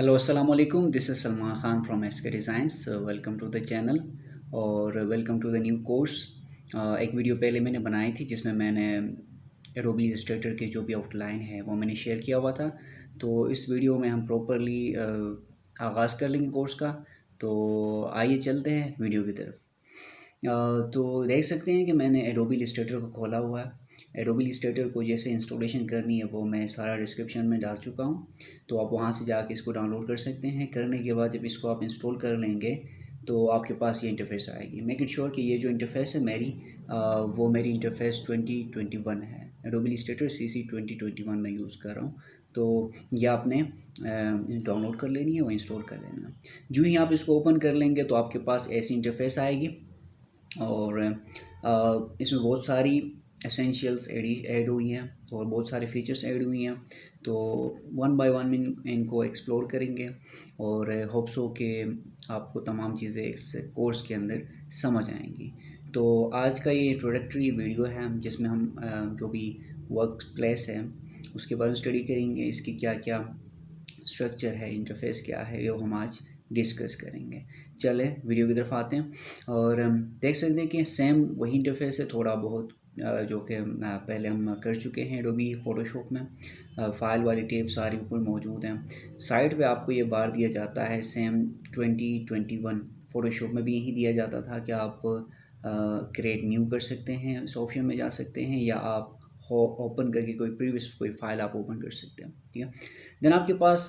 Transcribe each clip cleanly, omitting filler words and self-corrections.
Hello अस्सलाम वालेकुम, this is Salman Khan from SK designs. Welcome to the channel और welcome to the new course. एक video पहले मैंने बनाई थी जिसमें मैंने एडोबी इलस्ट्रेटर की जो भी आउटलाइन है वो मैंने शेयर किया हुआ था। तो इस वीडियो में हम प्रॉपरली आगाज़ कर लेंगे कोर्स का। तो आइए चलते हैं वीडियो की तरफ। तो देख सकते हैं कि मैंने एडोबी इलस्ट्रेटर को खोला हुआ है। एडोबी इलस्ट्रेटर को जैसे इंस्टॉलेशन करनी है वो मैं सारा डिस्क्रिप्शन में डाल चुका हूँ, तो आप वहाँ से जाके इसको डाउनलोड कर सकते हैं। करने के बाद जब इसको आप इंस्टॉल कर लेंगे तो आपके पास ये इंटरफेस आएगी। मेक इट श्योर कि ये जो इंटरफेस है मेरी वो मेरी इंटरफेस 2021 है। एडोबी इलस्ट्रेटर CC 2021 में यूज़ कर रहा हूँ। तो ये आपने डाउनलोड कर लेनी है और इंस्टॉल कर लेना है। जो ही आप इसको ओपन कर लेंगे तो आपके पास ऐसी इंटरफेस आएगी और इसमें बहुत सारी एसेंशियल्स ऐड हुई हैं और बहुत सारे फीचर्स ऐड हुई हैं। तो वन बाय वन इनको एक्सप्लोर करेंगे और होप्स हो कि आपको तमाम चीज़ें इस कोर्स के अंदर समझ आएंगी। तो आज का ये इंट्रोडक्टरी वीडियो है जिसमें हम जो भी वर्क प्लेस है उसके बारे में स्टडी करेंगे। इसकी क्या क्या स्ट्रक्चर है, इंटरफेस क्या है, ये हम आज डिस्कस करेंगे। चले वीडियो की तरफ आते हैं और देख सकते हैं कि सेम वही इंटरफेस है, थोड़ा बहुत जो कि पहले हम कर चुके हैं एडोबी फ़ोटोशॉप में। फ़ाइल वाली टेप सारी ऊपर मौजूद हैं। साइड पे आपको ये बार दिया जाता है सेम 2021 फ़ोटोशॉप में भी यही दिया जाता था कि आप क्रिएट न्यू कर सकते हैं, इस ऑप्शन में जा सकते हैं, या आप ओपन करके कोई फाइल आप ओपन कर सकते हैं। ठीक है, देन आपके पास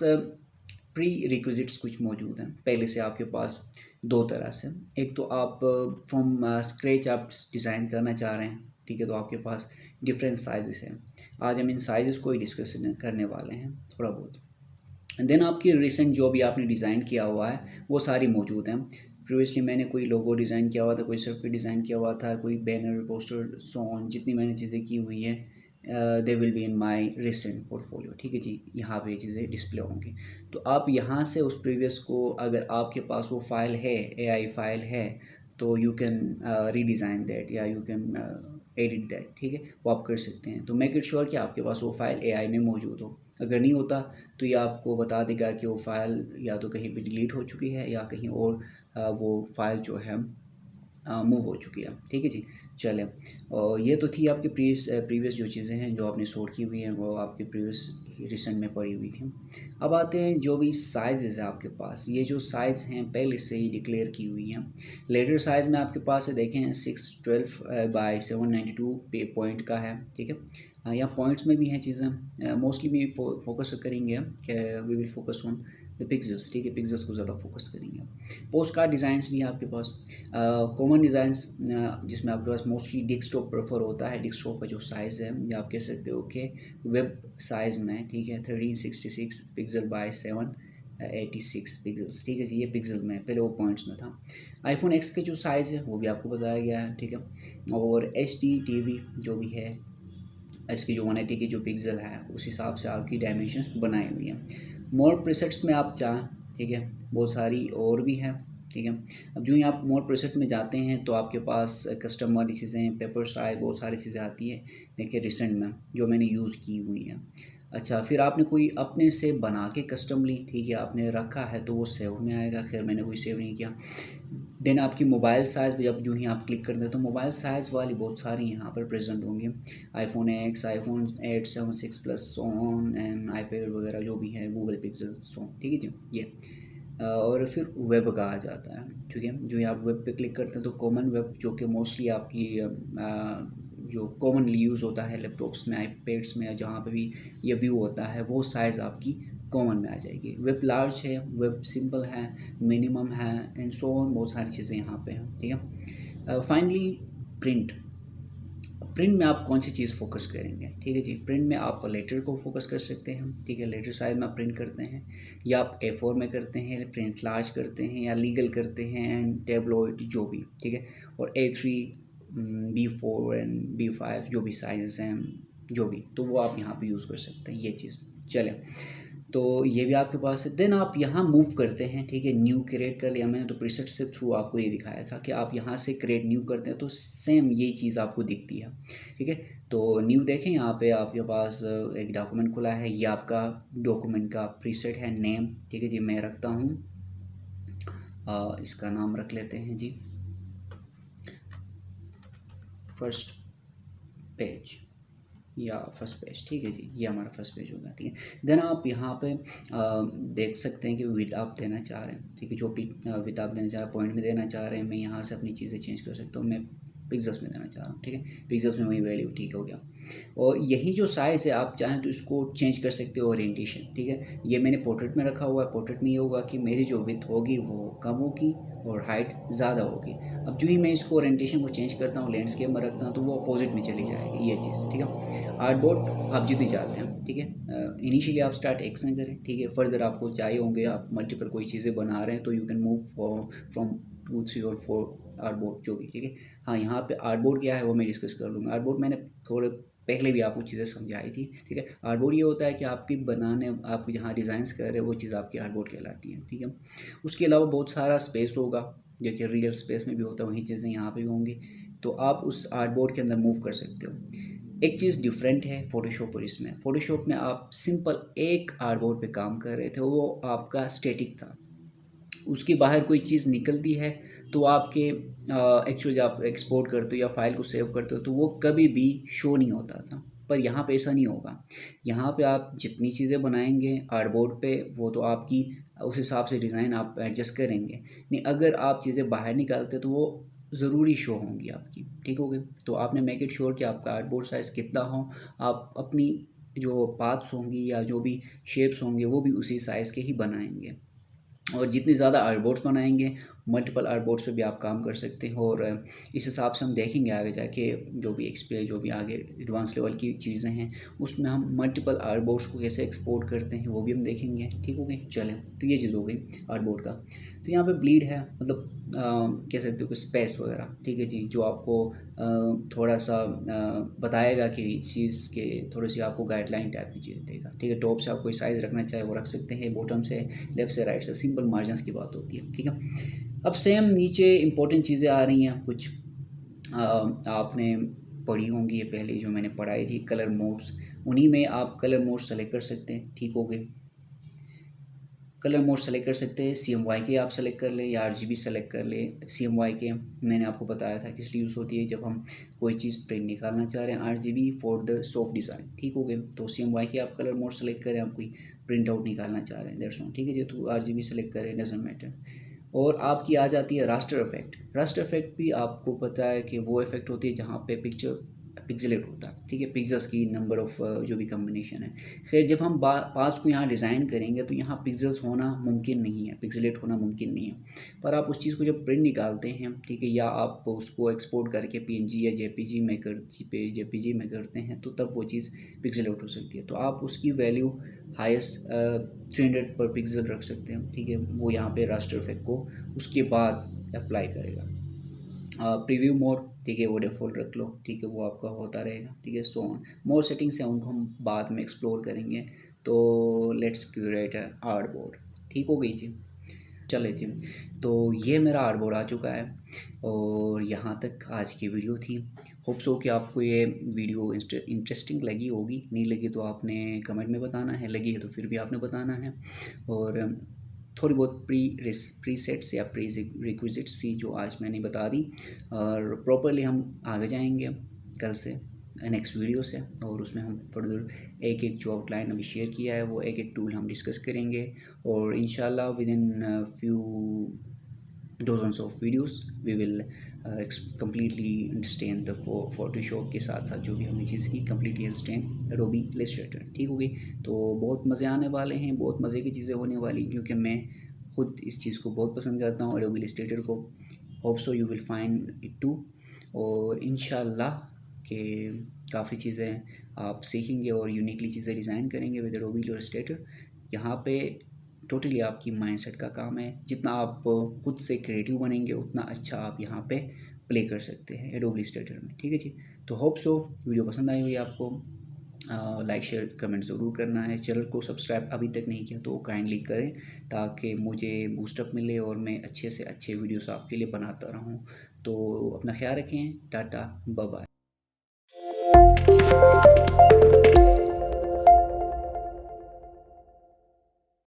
प्री रिक्विजिट्स कुछ मौजूद हैं। पहले से आपके पास दो तरह से, एक तो आप फ्रॉम स्क्रैच आप डिज़ाइन करना चाह रहे हैं। ठीक है, तो आपके पास डिफरेंट साइजेस हैं। आज हम इन साइजेस को ही डिस्कस करने वाले हैं थोड़ा बहुत। देन आपकी रिसेंट जो भी आपने डिज़ाइन किया हुआ है वो सारी मौजूद हैं। प्रीवियसली मैंने कोई लोगो डिज़ाइन किया हुआ था, कोई सर्किट डिज़ाइन किया हुआ था, कोई बैनर, पोस्टर, सो ऑन, जितनी मैंने चीज़ें की हुई हैं they will be in my recent portfolio. ठीक है जी, यहाँ पे ये चीज़ें डिस्प्ले होंगी। तो आप यहाँ से उस प्रीवियस को, अगर आपके पास वो फाइल है, AI फाइल है, तो यू कैन रीडिज़ाइन दैट या यू कैन एडिट दैट। ठीक है, वो आप कर सकते हैं। तो मेक इट श्योर कि आपके पास वो फाइल AI में मौजूद हो। अगर नहीं होता तो ये आपको बता देगा कि वो फ़ाइल या तो कहीं पे डिलीट हो चुकी है या कहीं और वो फ़ाइल जो है मूव हो चुकी है। ठीक है जी, चलें। और ये तो थी आपकी प्रीवियस जो चीज़ें हैं जो आपने सोर्ट की हुई हैं वो आपके प्रीवियस रिसेंट में पड़ी हुई थी। अब आते हैं जो भी साइज़ है आपके पास। ये जो साइज़ हैं पहले से ही डिक्लेयर की हुई हैं। लेटर साइज़ में आपके पास है, देखें 612 बाई 792 पॉइंट का है। ठीक है, या पॉइंट्स में भी हैं चीज़ें। मोस्टली भी फोकस करेंगे कि we will focus on the pixels. ठीक है, पिक्सेल्स को ज़्यादा फोकस करेंगे। पोस्ट कार्ड डिज़ाइंस भी है आपके पास, कॉमन डिज़ाइंस जिसमें आपके पास मोस्टली डेस्कटॉप प्रेफर होता है। डेस्कटॉप का जो साइज़ है या आप कह सकते हो कि वेब साइज़ में, ठीक है, 1366 पिक्सल बाय 786 पिक्सल्स। ठीक है जी, ये पिक्सल में, पहले वो पॉइंट्स में था। iPhone X के जो साइज़ है वो भी आपको बताया गया है। ठीक है, और HD TV जो भी है, इसकी जो 180 की जो पिक्सल है उस हिसाब से आपकी डायमेंशन बनाई हुई है। मोर प्रीसेट्स में आप चाहें, ठीक है, बहुत सारी और भी हैं। ठीक है, अब जो ही आप मोर प्रीसेट में जाते हैं तो आपके पास कस्टम वाली चीज़ें, पेपर स्टाइल, बहुत सारी चीज़ें आती है। देखिए रिसेंट में जो मैंने यूज़ की हुई हैं। अच्छा, फिर आपने कोई अपने से बना के कस्टम ली, ठीक है, आपने रखा है तो वो सेव में आएगा। खैर मैंने कोई सेव नहीं किया। देन आपकी मोबाइल साइज़ पे जब जो ही आप क्लिक करते हैं तो मोबाइल साइज़ वाली बहुत सारी यहाँ पर प्रेजेंट होंगी। iPhone X, iPhone 8, 7, 6 plus, so on and iPad वगैरह जो भी है, गूगल पिक्सल, सो। ठीक है जी, ये और फिर वेब का आ जाता है। ठीक है, जो ही आप वेब पे क्लिक करते हैं तो कॉमन वेब जो कि मोस्टली आपकी जो कॉमनली यूज़ होता है लैपटॉप्स में, आईपैड्स में, जहाँ पे भी ये व्यू होता है वो साइज़ आपकी कॉमन में आ जाएगी। वेब लार्ज है, वेब सिंपल है, मिनिमम है, एंड सो ऑन, बहुत सारी चीज़ें यहाँ पे हैं। ठीक है, फाइनली प्रिंट। प्रिंट में आप कौन सी चीज़ फोकस करेंगे? ठीक है जी, प्रिंट में आप लेटर को फोकस कर सकते हैं। ठीक है, लेटर साइज में आप प्रिंट करते हैं, या आप A4 में करते हैं, प्रिंट लार्ज करते हैं, या लीगल करते हैं, टेबलॉइड जो भी। ठीक है, और A3, B4 एंड B5 जो भी साइज़ हैं, जो भी, तो वो आप यहाँ पे यूज़ कर सकते हैं ये चीज़। चलें, तो ये भी आपके पास है। देन आप यहाँ मूव करते हैं, ठीक है, न्यू क्रिएट कर लिया मैंने, तो प्रीसेट से थ्रू आपको ये दिखाया था कि आप यहाँ से क्रिएट न्यू करते हैं तो सेम यही चीज़ आपको दिखती है, ठीक है। तो न्यू देखें, यहाँ पे आपके पास एक डॉक्यूमेंट खुला है, ये आपका डॉक्यूमेंट का प्रीसेट है, नेम, ठीक है जी। मैं रखता हूँ, इसका नाम रख लेते हैं जी, फर्स्ट पेज या फर्स्ट पेज, ठीक है जी, ये हमारा फर्स्ट पेज होगा, ठीक है। देन आप यहाँ पे देख सकते हैं कि विड्थ आप देना चाह रहे हैं, ठीक है, जो भी विड्थ आप देना चाह रहे हैं, पॉइंट में देना चाह रहे हैं, मैं यहाँ से अपनी चीज़ें चेंज कर सकता हूँ, मैं पिक्सेल्स में देना चाह रहा हूँ, ठीक है, पिक्सेल्स में वही वैल्यू, ठीक हो गया। और यही जो साइज़ है आप चाहें तो इसको चेंज कर सकते हो, ओरिएंटेशन, ठीक है। ये मैंने पोर्ट्रेट में रखा हुआ है, पोर्ट्रेट में ये होगा कि मेरी जो विड्थ होगी वो कम होगी और हाइट ज़्यादा होगी। अब जो ही मैं इसको ओरिएंटेशन को चेंज करता हूँ, लैंडस्केप में रखता हूँ, तो वो अपोजिट में चली जाएगी ये चीज़, ठीक है। आर्टबोर्ड आप जितनी चाहते हैं, ठीक है, इनिशियली आप स्टार्ट एक्स में करें, ठीक है, फर्दर आपको चाहिए होंगे, आप मल्टीपल कोई चीज़ें बना रहे हैं तो यू कैन मूव फ्रॉम 2 3 और 4 आर्टबोर्ड जो भी, ठीक है। हाँ, यहाँ पे आर्टबोर्ड क्या है वो मैं डिस्कस कर लूँगा। आर्टबोर्ड मैंने थोड़े पहले भी आपको चीज़ें समझाई थी, ठीक है। आर्टबोर्ड ये होता है कि आपकी बनाने, आप जहाँ डिज़ाइंस कर रहे हैं वो चीज़ आपकी आर्टबोर्ड कहलाती है, ठीक है। उसके अलावा बहुत सारा स्पेस होगा जो कि रियल स्पेस में भी होता है, वही चीज़ें यहाँ पे भी होंगी, तो आप उस आर्टबोर्ड के अंदर मूव कर सकते हो। एक चीज़ डिफरेंट है फ़ोटोशॉप और इसमें, फ़ोटोशॉप में आप सिंपल एक आर्टबोर्ड पे काम कर रहे थे, वो आपका स्टैटिक था, उसके बाहर कोई चीज़ निकलती है तो आपके एक्चुअली जब आप एक्सपोर्ट करते हो या फाइल को सेव करते हो तो वो कभी भी शो नहीं होता था। पर यहाँ पे ऐसा नहीं होगा, यहाँ पे आप जितनी चीज़ें बनाएंगे आर्टबोर्ड पे वो तो आपकी उस हिसाब से डिज़ाइन आप एडजस्ट करेंगे, नहीं अगर आप चीज़ें बाहर निकालते तो वो ज़रूरी शो होंगी आपकी, ठीक हो गई। तो आपने मेक इट श्योर कि आपका आर्टबोर्ड साइज़ कितना हो, आप अपनी जो पाथ्स होंगी या जो भी शेप्स होंगे वो भी उसी साइज़ के ही बनाएंगे। और जितनी ज़्यादा आर्टबोर्ड्स बनाएंगे, मल्टीपल आर्टबोर्ड्स पे भी आप काम कर सकते हैं। और इस हिसाब से हम देखेंगे आगे जाके जो भी आगे एडवांस लेवल की चीज़ें हैं उसमें हम मल्टीपल आर्टबोर्ड्स को कैसे एक्सपोर्ट करते हैं वो भी हम देखेंगे, ठीक हो गई। चलें, तो ये चीज़ हो गई आर्टबोर्ड का। तो यहाँ पे ब्लीड है, मतलब कह सकते हो कि स्पेस वगैरह, ठीक है जी, जो आपको थोड़ा सा बताएगा कि इस चीज़ के थोड़ी सी आपको गाइडलाइन टाइप की चीज़ देगा, ठीक है। टॉप से आप कोई साइज़ रखना चाहे वो रख सकते हैं, बॉटम से, लेफ़्ट से, राइट से, सिंपल मार्जिन्स की बात होती है, ठीक है। अब सेम नीचे इंपॉर्टेंट चीज़ें आ रही हैं कुछ, आपने पढ़ी होंगी ये पहले जो मैंने पढ़ाई थी, कलर मोड्स, उन्हीं में आप कलर मोड सेलेक्ट कर सकते हैं, ठीक हो गए। कलर मोड सेलेक्ट कर सकते हैं, CMYK आप सेलेक्ट कर लें या RGB सेलेक्ट कर लें। CMYK मैंने आपको बताया था किस लिए यूज़ होती है, जब हम कोई चीज़ प्रिंट निकालना चाह रहे हैं। RGB for the soft design, ठीक हो गए। तो CMYK आप कलर मोड सेलेक्ट करें, आप कोई प्रिंट आउट निकालना चाह रहे हैं, दैट्स ऑल, ठीक है जी। तो RGB सेलेक्ट करें, डजंट मैटर। और आपकी आ जाती है रास्टर इफेक्ट। रास्टर इफेक्ट भी आपको पता है कि वो इफेक्ट होती है जहाँ पे पिक्चर पिक्सेलेट होता है, ठीक है, पिक्सेल्स की नंबर ऑफ जो भी कम्बिनेशन है। खैर जब हम पास को यहाँ डिज़ाइन करेंगे तो यहाँ पिक्सेल्स होना मुमकिन नहीं है, पिक्सेलेट होना मुमकिन नहीं है। पर आप उस चीज़ को जब प्रिंट निकालते हैं, ठीक है, या आप उसको एक्सपोर्ट करके PNG या JPG में करते हैं तो तब वो चीज़ पिक्सेलेट हो सकती है। तो आप उसकी वैल्यू हाईएस्ट 300 पर पिक्सल रख सकते हैं, ठीक है। वो यहाँ पे रास्टर इफेक्ट को उसके बाद अप्लाई करेगा। प्रीव्यू मोड, ठीक है, वो डिफ़ॉल्ट रख लो, ठीक है, वो आपका होता रहेगा, ठीक है। सो ऑन मोर सेटिंग्स हैं उनको हम बाद में एक्सप्लोर करेंगे। तो लेट्स क्रिएट आर्टबोर्ड, ठीक हो गई जी। चले जी, तो ये मेरा आर्टबोर्ड आ चुका है और यहाँ तक आज की वीडियो थी। होप सो कि आपको ये वीडियो इंटरेस्टिंग लगी होगी, नहीं लगी तो आपने कमेंट में बताना है, लगी है तो फिर भी आपने बताना है। और थोड़ी बहुत प्री सेट्स या प्री रिक्विजिट्स थी जो आज मैंने बता दी, और प्रॉपरली हम आगे जाएंगे कल से नेक्स्ट वीडियो से, और उसमें हम फर्दर एक एक जो आउटलाइन अभी शेयर किया है वो एक एक टूल हम डिस्कस करेंगे। और इंशाल्लाह with in few dozens of videos we will completely understand the Photoshop के साथ साथ जो भी हमने चीज़ की completely understand Adobe Illustrator, ठीक हो गई। तो बहुत मज़े आने वाले हैं, बहुत मज़े की चीज़ें होने वाली, क्योंकि मैं खुद इस चीज़ को बहुत पसंद करता हूँ Adobe Illustrator को। Hope so you will find it too. और इंशाल्लाह कि काफ़ी चीज़ें आप सीखेंगे और यूनिकली चीज़ें डिज़ाइन करेंगे विद Adobe Illustrator। यहाँ पे टोटली आपकी माइंडसेट का काम है, जितना आप खुद से क्रिएटिव बनेंगे उतना अच्छा आप यहाँ पे प्ले कर सकते हैं एडोबी इलस्ट्रेटर में, ठीक है जी। तो होप सो वीडियो पसंद आई हुई आपको। लाइक शेयर कमेंट ज़रूर करना है। चैनल को सब्सक्राइब अभी तक नहीं किया तो काइंडली करें, ताकि मुझे बूस्टअप मिले और मैं अच्छे से अच्छे वीडियोस आपके लिए बनाता रहूं। तो अपना ख्याल रखें। Tata, bye bye.